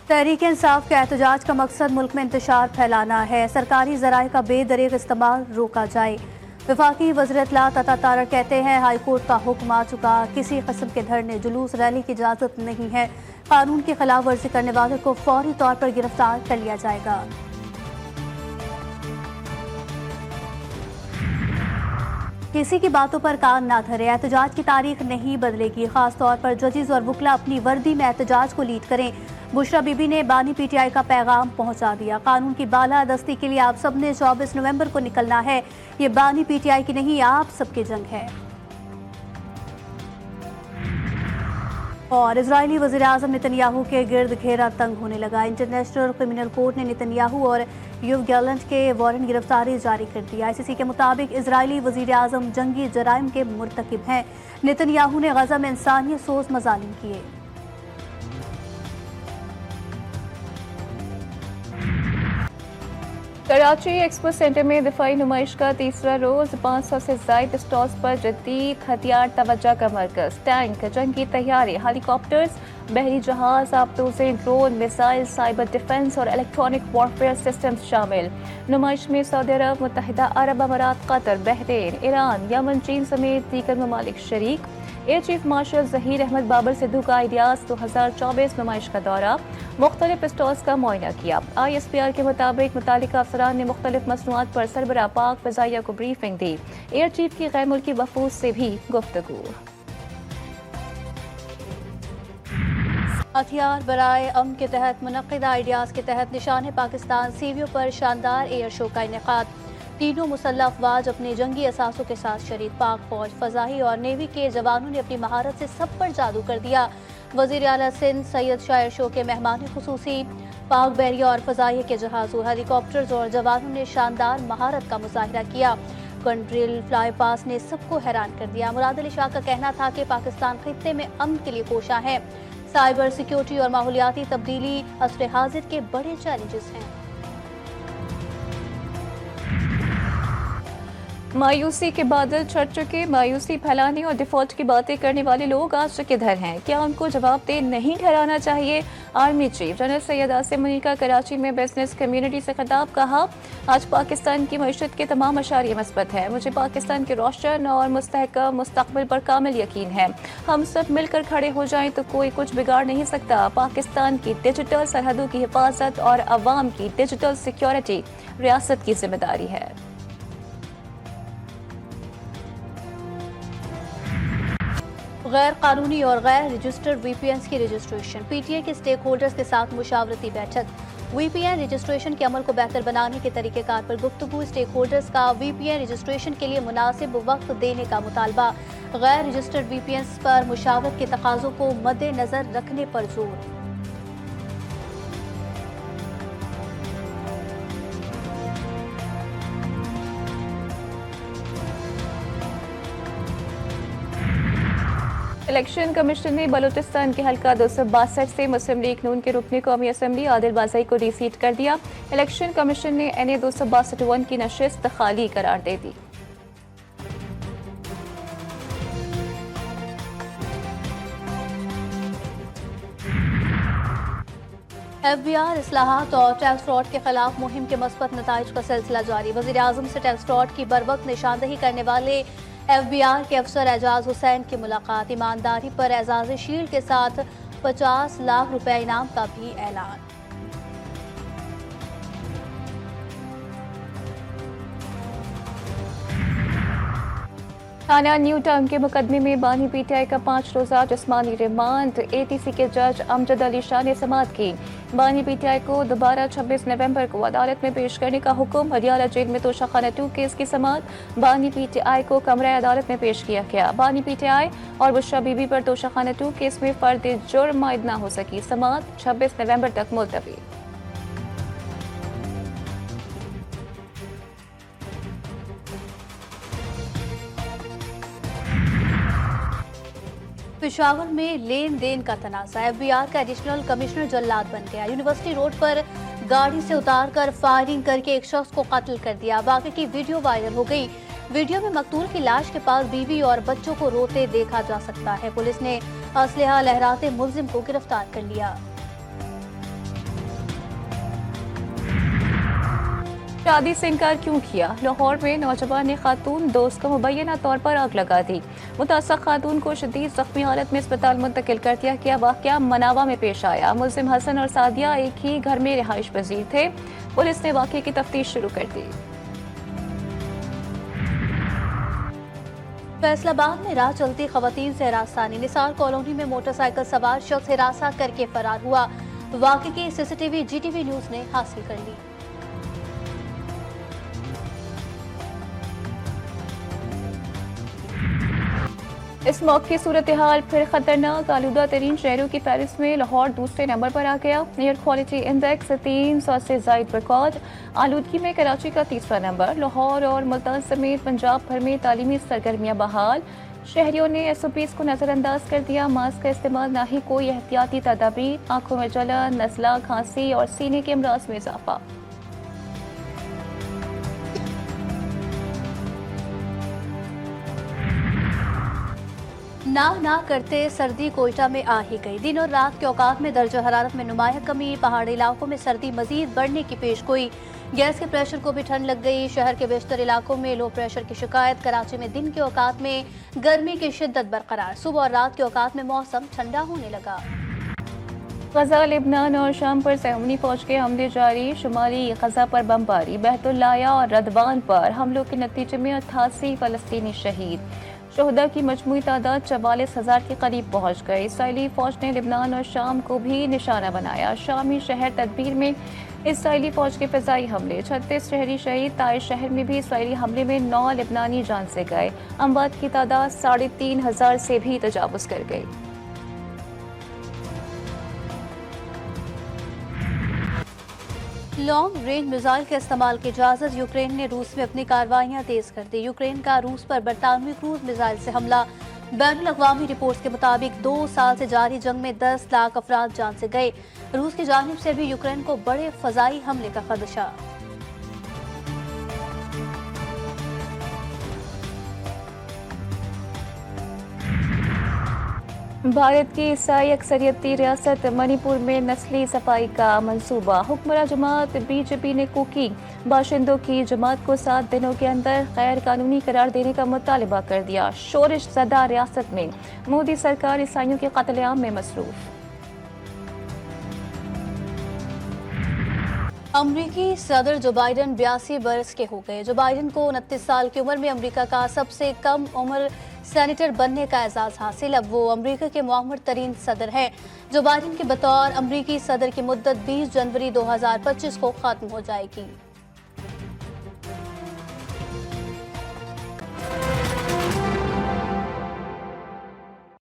तहरीक इंसाफ के एहतजाज का मकसद मुल्क में इंतशार फैलाना है। सरकारी ज़राए का बेदरीग इस्तेमाल रोका जाए। वफाकी वज़ीर इत्तलात अता तारड़ कहते हैं, हाई कोर्ट का हुक्म आ चुका, किसी किस्म के धरने जुलूस रैली की इजाज़त नहीं है। कानून की खिलाफ वर्जी करने वालों को फौरी तौर पर गिरफ्तार कर लिया जाएगा। किसी की बातों पर कान ना धरे। एहतजाज की तारीख नहीं बदलेगी। खास तौर पर जजेस और वकला अपनी वर्दी में एहतजाज को लीड करें। बुशरा बीबी ने बानी पीटीआई का पैगाम पहुंचा दिया। कानून की बालादस्ती के लिए आप सब ने 24 नवंबर को निकलना है। ये बानी पीटीआई की नहीं, आप सबकी जंग है। और इजरायली वज़ीर आज़म नेतन्याहू के गिर्द घेरा तंग होने लगा। इंटरनेशनल क्रिमिनल कोर्ट ने नेतन्याहू और यूव गैलेंट के वारंट गिरफ्तारी जारी कर दिया। आईसीसी के मुताबिक इजरायली वज़ीर आज़म जंगी जराइम के मुर्तकिब हैं। नेतन्याहू ने गजा में इंसानियत सोज मज़ालिम किए। कराची एक्सपो सेंटर में दिफाई नुमाइश का तीसरा रोज 500 से ज्यादा स्टॉल्स पर जदीद हथियार तवज्जो का मरकज, टैंक, जंगी तैयारी, हेलीकॉप्टर्स, बहरी जहाज, आबदोज़ें, ड्रोन, मिसाइल, साइबर डिफेंस और इलेक्ट्रॉनिक वॉरफेयर सिस्टम्स शामिल। नुमाइश में सऊदी अरब, मुत्तहिदा अरब अमारात, कतर, बहरीन, ईरान, यमन, चीन समेत दीगर ममालिक शरीक। Air chief marshal Zaheer Ahmed Babar Sidhu का आइडियाज़ 2024 नुमाइश का दौरा, मुख्तलिफ स्टॉल्स का मुआयना किया। ISPR के मुताबिक मुतालिका अफसरान ने मुख्तलिफ मसनूआत पर सरबराह पाक फ़ज़ाइया को ब्रीफिंग दी। एयर चीफ की गैर मुल्की वफूद से भी गुफ्तगू। हथियार बराए अमन के तहत मुनक़िदा आइडियाज़ के तहत निशान पाकिस्तान सीवियों पर शानदार एयर शो का इनेकाद। तीनों मुसल्लह अफवाज अपने जंगी असासों के साथ शरीक। पाक फौज, फजाही और नेवी के जवानों ने अपनी महारत से सब पर जादू कर दिया। वज़ीर आला सिंध सैयद शायर शो के मेहमान खुसूसी। पाक बहरिया और फजाही के जहाज़ों, हेलीकॉप्टर्स और जवानों ने शानदार महारत का मुजाहिरा किया। गन ड्रिल, फ्लाई पास ने सबको हैरान कर दिया। मुराद अली शाह का कहना था कि पाकिस्तान खित्ते में अमन के लिए कोशा है। साइबर सिक्योरिटी और माहौलियाती तब्दीली असर हाजिर के बड़े चैलेंजेस हैं। मायूसी के बादल छट चुके। मायूसी फैलाने और डिफॉल्ट की बातें करने वाले लोग आज किधर हैं? क्या उनको जवाबदेह नहीं ठहराना चाहिए? Army chief general Syed Asim Munir का कराची में बिजनेस कम्युनिटी से खिताब। कहा, आज पाकिस्तान की मईशत के तमाम अशारिये मस्बत है। मुझे पाकिस्तान के रोशन और मुस्तहकम मुस्तकबिल पर कामिल यकीन है। हम सब मिलकर खड़े हो जाएं तो कोई कुछ बिगाड़ नहीं सकता। पाकिस्तान की डिजिटल सरहदों की हिफाजत और अवाम की डिजिटल सिक्योरिटी रियासत की जिम्मेदारी है। गैर कानूनी और गैर रजिस्टर्ड VPNs की रजिस्ट्रेशन। PTA के स्टेक होल्डर्स के साथ मुशावरती बैठक। VPN रजिस्ट्रेशन के अमल को बेहतर बनाने के तरीक़ेकार पर गुफ्तगू। स्टेक होल्डर्स का VPN रजिस्ट्रेशन के लिए मुनासिब वक्त देने का मुतालबा। गैर रजिस्टर्ड VPNs पर मुशावरत के तकाज़ों को मद्देनजर रखने पर जोर। इलेक्शन कमीशन ने बलूचिस्तान के हल्का 262 से मुस्लिम लीग नून के रुकनी कौमी असम्बली आदिल बाज़ई को रिसीट कर दिया। इलेक्शन कमीशन ने NA 262 की नशिस्त खाली करार दे दी। FBR इस्लाहात और टैक्स फ्रॉड के खिलाफ मुहिम के मस्बत नताइज का सिलसिला जारी। वज़ीर आज़म से टैक्स फ्रॉड की बरवक्त निशानदही करने वाले FBR के अफसर एजाज हुसैन की मुलाकात। ईमानदारी पर एजाज शील्ड के साथ 50 लाख रुपए इनाम का भी ऐलान। थाना न्यू टाउन के मुकदमे में बानी PTI का 5 रोज़ा जिस्मानी रिमांड। ATC के जज अमजद अली शाह ने समाअत की। बानी PTI को दोबारा 26 नवंबर को अदालत में पेश करने का हुक्म। हरियाणा जेल में तोशाखाना 2 केस की समाअत। बानी PTI को कमरा अदालत में पेश किया गया। बानी PTI और बुशरा बीबी पर तोशाखाना 2 केस में फर्द जुर्म आयद न हो सकी। समाअत 26 नवंबर तक मुलतवी। पेशावर में लेन देन का तनाज़ा। FBR का एडिशनल कमिश्नर जल्लाद बन गया। यूनिवर्सिटी रोड पर गाड़ी से उतारकर फायरिंग करके एक शख्स को कत्ल कर दिया। वाक़े की वीडियो वायरल हो गई। वीडियो में मकतूल की लाश के पास बीवी और बच्चों को रोते देखा जा सकता है। पुलिस ने असलहा लहराते मुलजिम को गिरफ्तार कर लिया। शादी से इनकार क्यों किया? लाहौर में नौजवान ने खातून दोस्त को मुबैना तौर पर आग लगा दी। मुतासर खातून को शदीद जख्मी हालत में अस्पताल मुंतकिल कर दिया गया। वाक़या मनावा में पेश आया। मुल्जिम हसन और सादिया एक ही घर में रिहाइश पजीर थे। पुलिस ने वाक़े की तफ्तीश शुरू कर दी। फैसलाबाद में राह चलती खवातीन से हरासानी। निसार कॉलोनी में मोटरसाइकिल सवार शख्स हिरासा करके फरार हुआ। वाक़े की सीसीटीवी जीटीवी न्यूज़ ने हासिल कर ली। इस मौके सूरत हाल फिर खतरनाक। आलूदा तरीन शहरों की फहरिस्त में लाहौर दूसरे नंबर पर आ गया। एयर क्वालिटी इंडेक्स 300 से जायद रिकॉर्ड। आलूदगी में कराची का तीसरा नंबर। लाहौर और मुल्तान समेत पंजाब भर में तालीमी सरगर्मियां बहाल। शहरियों ने SOPs को नजरअंदाज कर दिया। मास्क का इस्तेमाल, ना ही कोई एहतियाती तदाबीर। आंखों में जलन, नज़ला, खांसी और सीने के अमराज में इजाफा। ना करते सर्दी कोयटा में आ ही गई। दिन और रात के औकात में दर्जा हरारत में नुमाया कमी। पहाड़ी इलाकों में सर्दी मजीद बढ़ने की पेशगोई। गैस के प्रेशर को भी ठंड लग गई। शहर के बेशतर इलाकों में लो प्रेशर की शिकायत। कराची में दिन के औकात में गर्मी की शिद्दत बरकरार। सुबह और रात के औकात में मौसम ठंडा होने लगा। गजा, लेबनान और शाम पर सहूनी फौज के हमले जारी। शुमाली गजा पर बमबारी। बहतुल्लाया और रदवान पर हमलों के नतीजे में 88 फलस्तीनी शहीद। शोहदा की मजमूई तादाद 44,000 के करीब पहुंच गई। इसराइली फौज ने लेबनान और शाम को भी निशाना बनाया। शामी शहर तदबीर में इसराइली फौज के फ़िज़ाई हमले। 36 शहरी शहीद। ताइश शहर में भी इसराइली हमले में 9 लेबनानी जान से गए। अमवात की तादाद 3,500 से भी तजावुज़ कर गई। लॉन्ग रेंज मिसाइल के इस्तेमाल की इजाजत। यूक्रेन ने रूस में अपनी कार्रवाइयां तेज कर दी। यूक्रेन का रूस पर बरतानवी क्रूज मिसाइल से हमला। बैनुल अक़वामी रिपोर्ट्स के मुताबिक 2 साल से जारी जंग में 10 लाख अफराद जान से गए। रूस की जानिब से भी यूक्रेन को बड़े फ़ज़ाई हमले का खदशा। भारत की ईसाई अक्सरियती रियासत मणिपुर में नस्ली सफाई का मंसूबा। हुक्मरान जमात BJP ने कुकी बाशिंदों की जमात को 7 दिनों के अंदर गैर कानूनी करार देने का मुतालबा कर दिया। शोरिश ज़दा रियासत में मोदी सरकार ईसाइयों के कत्लेआम में मसरूफ। अमरीकी सदर जो बाइडन 82 बरस के हो गए। जो बाइडन को 29 साल की उम्र में अमरीका का सबसे कम उम्र सेनेटर बनने का एजाज हासिल। अब वो अमरीका के मुआम्मर तरीन सदर हैं। जो बाइडन के बतौर अमरीकी सदर की मुद्दत 20 जनवरी 2025 को खत्म हो जाएगी।